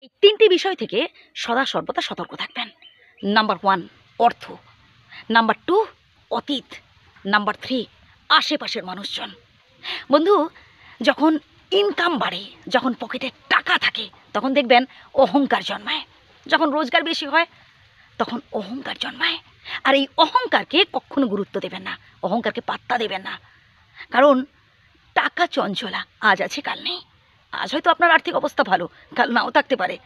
এই ৩টি বিষয় থেকে সদা সর্বদা সতর্ক থাকবেন। নাম্বার 1 অর্থ, নাম্বার 2 অতীত, নাম্বার 3 আশেপাশের মানুষজন। বন্ধু, যখন ইনকাম বাড়ে, যখন পকেটে টাকা থাকে, তখন দেখবেন অহংকার জন্মায়। যখন রোজগার বেশি হয় তখন অহংকার জন্মায়। আর এই অহংকারকে কখনো গুরুত্ব দেবেন না, অহংকারকে পাত্তা দেবেন না। কারণ টাকা চঞ্চলা, আজ আছে কাল নেই। আজ হয়তো আপনার আর্থিক অবস্থা ভালো, কাল নাও থাকতে পারে।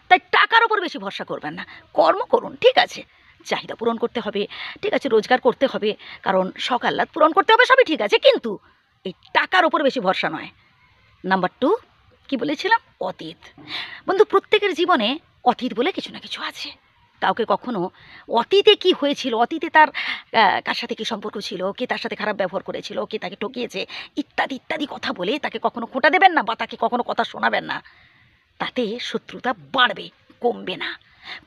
তাই টাকার ওপর বেশি ভরসা করবেন না। কর্ম করুন, ঠিক আছে, চাহিদা পূরণ করতে হবে, ঠিক আছে, রোজগার করতে হবে, কারণ শখ আহ্লাদ পূরণ করতে হবে, সবই ঠিক আছে, কিন্তু এই টাকার ওপর বেশি ভরসা নয়। নাম্বার 2 কি বলেছিলাম? অতীত। বন্ধু, প্রত্যেকের জীবনে অতীত বলে কিছু না কিছু আছে। কাউকে কখনো অতীতে কি হয়েছিল, অতীতে তার কার সাথে কী সম্পর্ক ছিল, কে তার সাথে খারাপ ব্যবহার করেছিল, কে তাকে ঠকিয়েছে, ইত্যাদি ইত্যাদি কথা বলে তাকে কখনো খোঁটা দেবেন না বা তাকে কখনো কথা শোনাবেন না। তাতে শত্রুতা বাড়বে, কমবে না।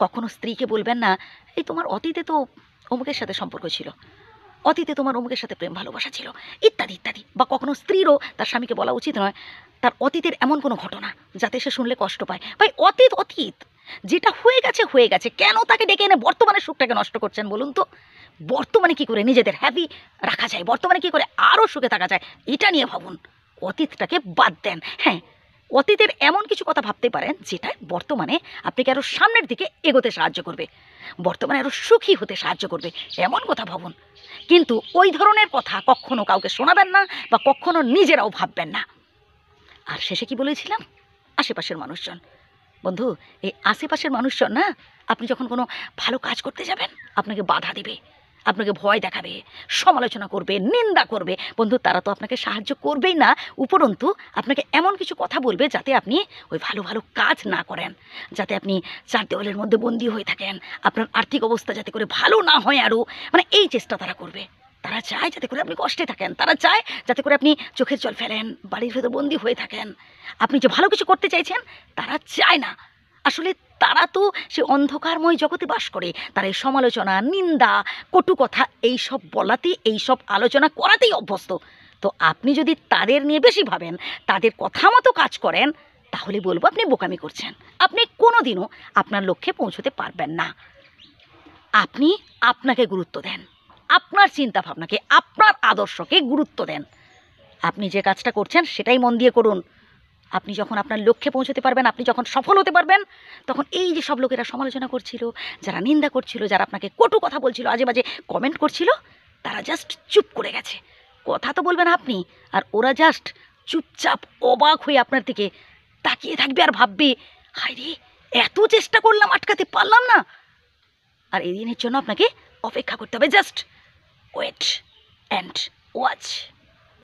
কখনো স্ত্রীকে বলবেন না, এই তোমার অতীতে তো অমুকের সাথে সম্পর্ক ছিল, অতীতে তোমার অমুকের সাথে প্রেম ভালোবাসা ছিল, ইত্যাদি ইত্যাদি। বা কখনো স্ত্রীরও তার স্বামীকে বলা উচিত নয় তার অতীতের এমন কোনো ঘটনা যাতে সে শুনলে কষ্ট পায়। ভাই, অতীত অতীত, যেটা হয়ে গেছে হয়ে গেছে। কেন তাকে ডেকে এনে বর্তমানের সুখটাকে নষ্ট করছেন বলুন তো? বর্তমানে কি করে নিজেদের হ্যাপি রাখা যায়, বর্তমানে কি করে আরও সুখে থাকা যায়, এটা নিয়ে ভাবুন। অতীতটাকে বাদ দেন। হ্যাঁ, অতীতের এমন কিছু কথা ভাবতে পারেন যেটা বর্তমানে আপনাকে আরও সামনের দিকে এগোতে সাহায্য করবে, বর্তমানে আরও সুখী হতে সাহায্য করবে, এমন কথা ভাবুন। কিন্তু ওই ধরনের কথা কখনো কাউকে শোনাবেন না বা কখনো নিজেরাও ভাববেন না। আর শেষে কি বলেছিলাম? আশেপাশের মানুষজন। বন্ধু, এই আশেপাশের মানুষজন না, আপনি যখন কোনো ভালো কাজ করতে যাবেন আপনাকে বাধা দেবে, আপনাকে ভয় দেখাবে, সমালোচনা করবে, নিন্দা করবে। বন্ধু, তারা তো আপনাকে সাহায্য করবেই না, উপরন্তু আপনাকে এমন কিছু কথা বলবে যাতে আপনি ওই ভালো ভালো কাজ না করেন, যাতে আপনি চার দেওয়ালের মধ্যে বন্দী হয়ে থাকেন, আপনার আর্থিক অবস্থা যাতে করে ভালো না হয় আরও, মানে এই চেষ্টা তারা করবে। তারা চায় যাতে করে আপনি কষ্টে থাকেন, তারা চায় যাতে করে আপনি চোখের জল ফেলেন, বাড়ির ভেতর বন্দী হয়ে থাকেন। আপনি যে ভালো কিছু করতে চাইছেন তারা চায় না। আসলে তারা তো সে অন্ধকারময় জগতে বাস করে। তারা এই সমালোচনা, নিন্দা, কটু কথা এইসব বলাতে, এইসব আলোচনা করাতেই অভ্যস্ত। তো আপনি যদি তাদের নিয়ে বেশি ভাবেন, তাদের কথা মতো কাজ করেন, তাহলে বলবো আপনি বোকামি করছেন। আপনি কোনোদিনও আপনার লক্ষ্যে পৌঁছতে পারবেন না। আপনি আপনাকে গুরুত্ব দেন, আপনার চিন্তা ভাবনাকে, আপনার আদর্শকে গুরুত্ব দেন। আপনি যে কাজটা করছেন সেটাই মন দিয়ে করুন। আপনি যখন আপনার লক্ষ্যে পৌঁছতে পারবেন, আপনি যখন সফল হতে পারবেন, তখন এই যে সব লোকেরা সমালোচনা করছিল, যারা নিন্দা করছিল, যারা আপনাকে কটু কথা বলছিল, আজে বাজে কমেন্ট করছিল, তারা জাস্ট চুপ করে গেছে। কথা তো বলবেন আপনি, আর ওরা জাস্ট চুপচাপ অবাক হয়ে আপনার দিকে তাকিয়ে থাকবে আর ভাববে, হায় রে, এত চেষ্টা করলাম আটকাতে পারলাম না। আর এই দিনের জন্য আপনাকে অপেক্ষা করতে হবে। Just wait.